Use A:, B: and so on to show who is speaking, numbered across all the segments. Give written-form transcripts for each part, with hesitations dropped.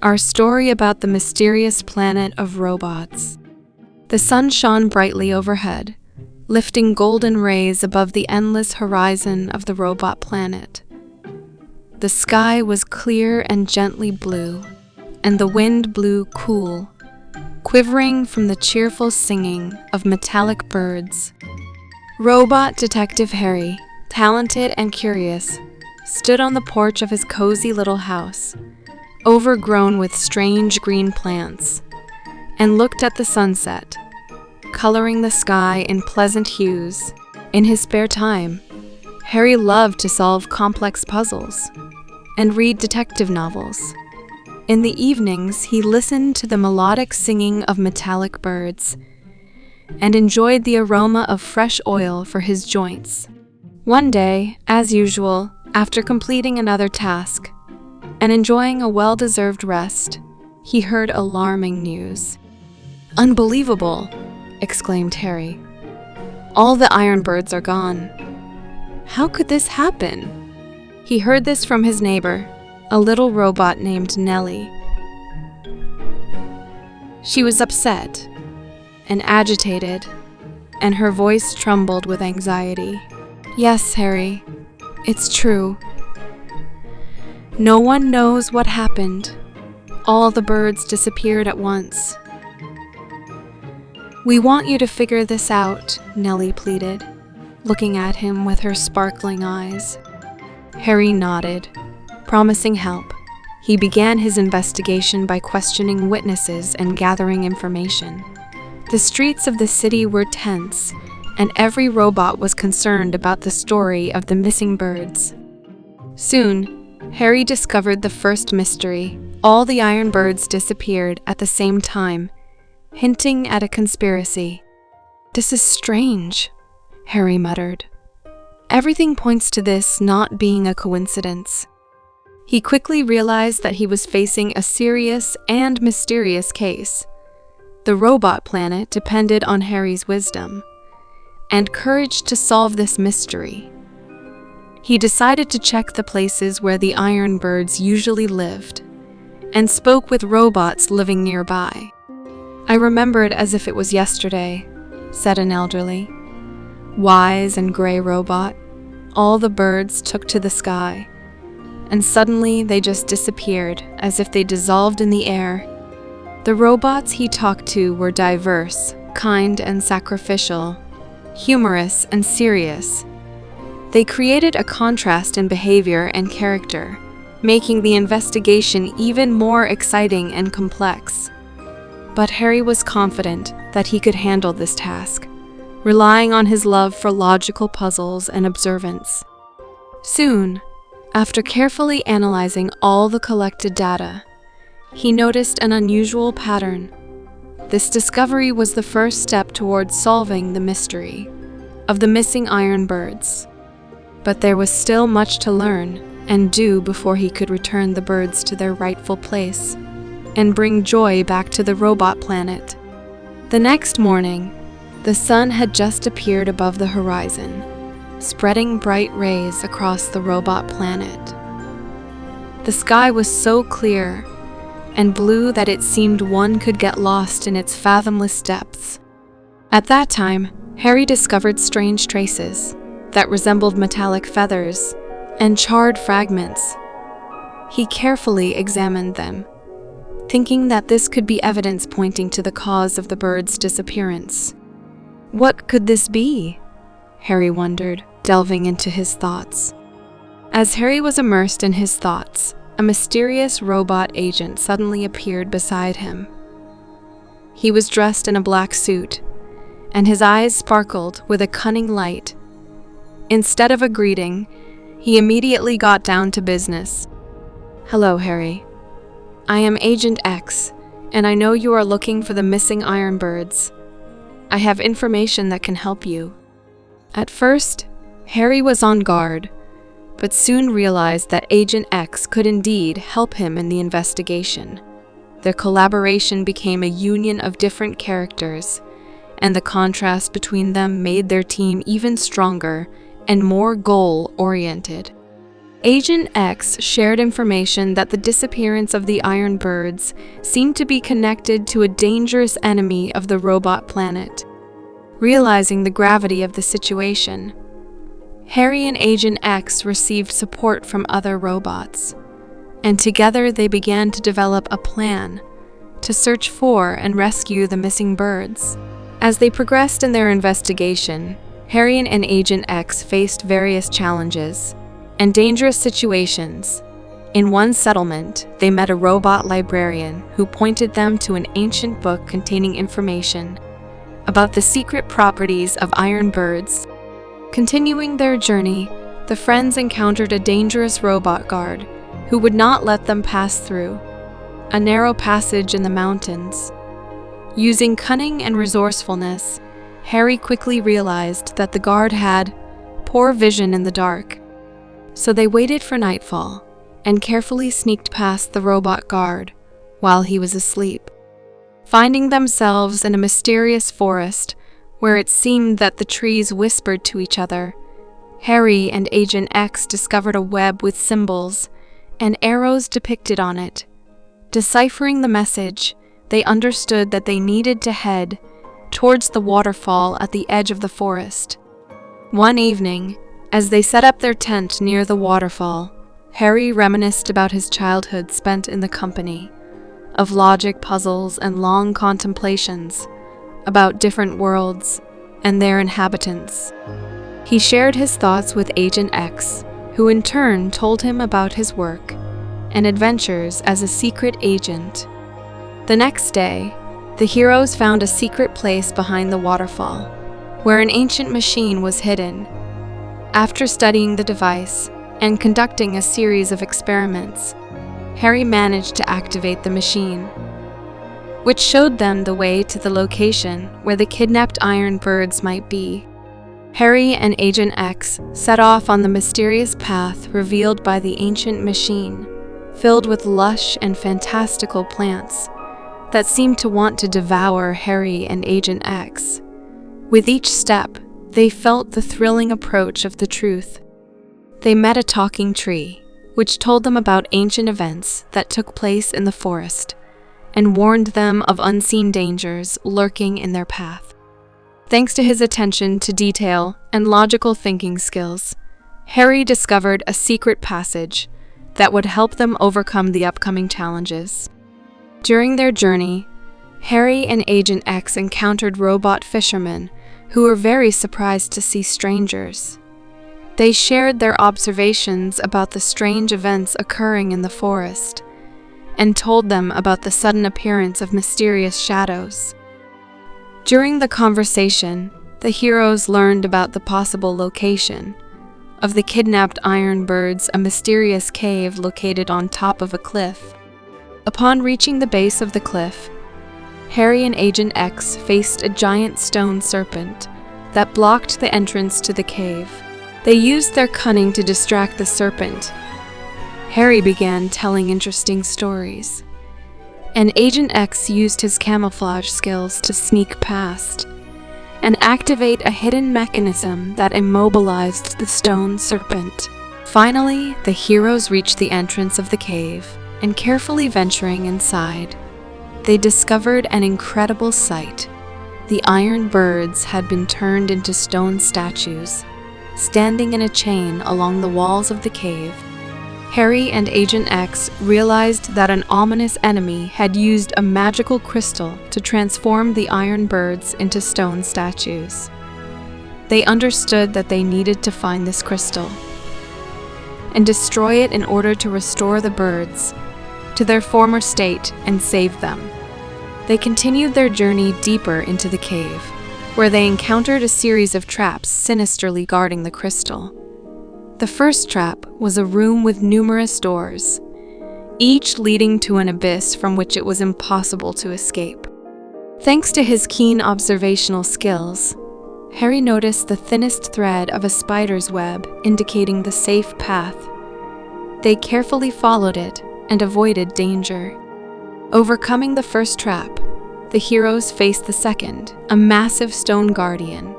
A: our story about the mysterious planet of robots. The sun shone brightly overhead, lifting golden rays above the endless horizon of the robot planet. The sky was clear and gently blue, and the wind blew cool, quivering from the cheerful singing of metallic birds. Robot Detective Herry, talented and curious, stood on the porch of his cozy little house, overgrown with strange green plants, and looked at the sunset, coloring the sky in pleasant hues. In his spare time, Herry loved to solve complex puzzles and read detective novels. In the evenings, he listened to the melodic singing of metallic birds and enjoyed the aroma of fresh oil for his joints. One day, as usual, after completing another task and enjoying a well-deserved rest, he heard alarming news. "Unbelievable!" exclaimed Herry. "All the iron birds are gone. How could this happen?" He heard this from his neighbor, a little robot named Nellie. She was upset and agitated, and her voice trembled with anxiety. "Yes, Herry, it's true. No one knows what happened. All the birds disappeared at once." "We want you to figure this out," Nellie pleaded, looking at him with her sparkling eyes. Herry nodded, promising help. He began his investigation by questioning witnesses and gathering information. The streets of the city were tense, and every robot was concerned about the story of the missing birds. Soon, Herry discovered the first mystery. All the iron birds disappeared at the same time, hinting at a conspiracy. "This is strange," Herry muttered. "Everything points to this not being a coincidence." He quickly realized that he was facing a serious and mysterious case. The robot planet depended on Herry's wisdom and courage to solve this mystery. He decided to check the places where the iron birds usually lived and spoke with robots living nearby. "I remember it as if it was yesterday," said an elderly, wise and gray robot. "All the birds took to the sky, and suddenly they just disappeared as if they dissolved in the air." The robots he talked to were diverse, kind and sacrificial, humorous and serious. They created a contrast in behavior and character, making the investigation even more exciting and complex. But Herry was confident that he could handle this task, relying on his love for logical puzzles and observance. Soon, after carefully analyzing all the collected data, he noticed an unusual pattern. This discovery was the first step towards solving the mystery of the missing iron birds. But there was still much to learn and do before he could return the birds to their rightful place and bring joy back to the robot planet. The next morning, the sun had just appeared above the horizon, spreading bright rays across the robot planet. The sky was so clear and blue that it seemed one could get lost in its fathomless depths. At that time, Herry discovered strange traces that resembled metallic feathers and charred fragments. He carefully examined them, thinking that this could be evidence pointing to the cause of the bird's disappearance. What could this be? Herry wondered, delving into his thoughts. As Herry was immersed in his thoughts, a mysterious robot agent suddenly appeared beside him. He was dressed in a black suit, and his eyes sparkled with a cunning light. Instead of a greeting, he immediately got down to business. "Hello, Herry. I am Agent X, and I know you are looking for the missing iron birds. I have information that can help you." At first, Herry was on guard, but soon realized that Agent X could indeed help him in the investigation. Their collaboration became a union of different characters, and the contrast between them made their team even stronger and more goal-oriented. Agent X shared information that the disappearance of the Iron Birds seemed to be connected to a dangerous enemy of the robot planet. Realizing the gravity of the situation, Herry and Agent X received support from other robots, and together they began to develop a plan to search for and rescue the missing birds. As they progressed in their investigation, Herry and Agent X faced various challenges and dangerous situations. In one settlement, they met a robot librarian who pointed them to an ancient book containing information about the secret properties of iron birds. Continuing their journey, the friends encountered a dangerous robot guard who would not let them pass through a narrow passage in the mountains. Using cunning and resourcefulness, Herry quickly realized that the guard had poor vision in the dark. So they waited for nightfall and carefully sneaked past the robot guard while he was asleep. Finding themselves in a mysterious forest where it seemed that the trees whispered to each other, Herry and Agent X discovered a web with symbols and arrows depicted on it. Deciphering the message, they understood that they needed to head towards the waterfall at the edge of the forest. One evening, as they set up their tent near the waterfall, Herry reminisced about his childhood spent in the company of logic puzzles and long contemplations about different worlds and their inhabitants. He shared his thoughts with Agent X, who in turn told him about his work and adventures as a secret agent. The next day, the heroes found a secret place behind the waterfall, where an ancient machine was hidden. After studying the device and conducting a series of experiments, Herry managed to activate the machine, which showed them the way to the location where the kidnapped iron birds might be. Herry and Agent X set off on the mysterious path revealed by the ancient machine, filled with lush and fantastical plants that seemed to want to devour Herry and Agent X. With each step, they felt the thrilling approach of the truth. They met a talking tree, which told them about ancient events that took place in the forest, and warned them of unseen dangers lurking in their path. Thanks to his attention to detail and logical thinking skills, Herry discovered a secret passage that would help them overcome the upcoming challenges. During their journey, Herry and Agent X encountered robot fishermen who were very surprised to see strangers. They shared their observations about the strange events occurring in the forest and told them about the sudden appearance of mysterious shadows. During the conversation, the heroes learned about the possible location of the kidnapped iron birds, a mysterious cave located on top of a cliff. Upon reaching the base of the cliff, Herry and Agent X faced a giant stone serpent that blocked the entrance to the cave. They used their cunning to distract the serpent. Herry began telling interesting stories, and Agent X used his camouflage skills to sneak past and activate a hidden mechanism that immobilized the stone serpent. Finally, the heroes reached the entrance of the cave, and carefully venturing inside, they discovered an incredible sight. The iron birds had been turned into stone statues, standing in a chain along the walls of the cave. Herry and Agent X realized that an ominous enemy had used a magical crystal to transform the iron birds into stone statues. They understood that they needed to find this crystal and destroy it in order to restore the birds to their former state and save them. They continued their journey deeper into the cave, where they encountered a series of traps sinisterly guarding the crystal. The first trap was a room with numerous doors, each leading to an abyss from which it was impossible to escape. Thanks to his keen observational skills, Herry noticed the thinnest thread of a spider's web indicating the safe path. They carefully followed it and avoided danger. Overcoming the first trap, the heroes faced the second, a massive stone guardian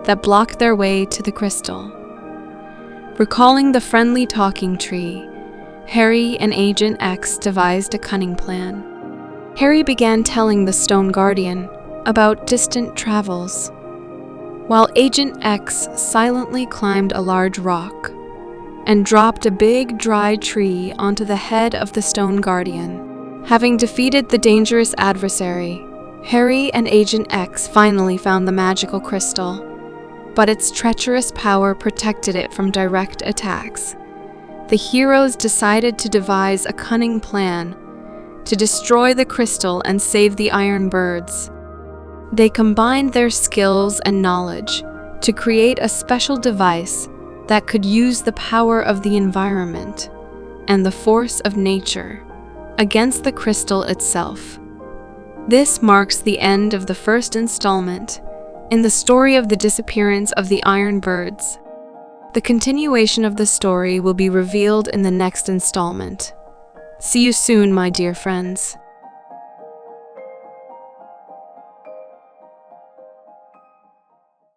A: that blocked their way to the crystal. Recalling the friendly talking tree, Herry and Agent X devised a cunning plan. Herry began telling the stone guardian about distant travels, while Agent X silently climbed a large rock and dropped a big, dry tree onto the head of the stone guardian. Having defeated the dangerous adversary, Herry and Agent X finally found the magical crystal, but its treacherous power protected it from direct attacks. The heroes decided to devise a cunning plan to destroy the crystal and save the iron birds. They combined their skills and knowledge to create a special device that could use the power of the environment and the force of nature against the crystal itself. This marks the end of the first installment in the story of the disappearance of the iron birds. The continuation of the story will be revealed in the next installment. See you soon, my dear friends.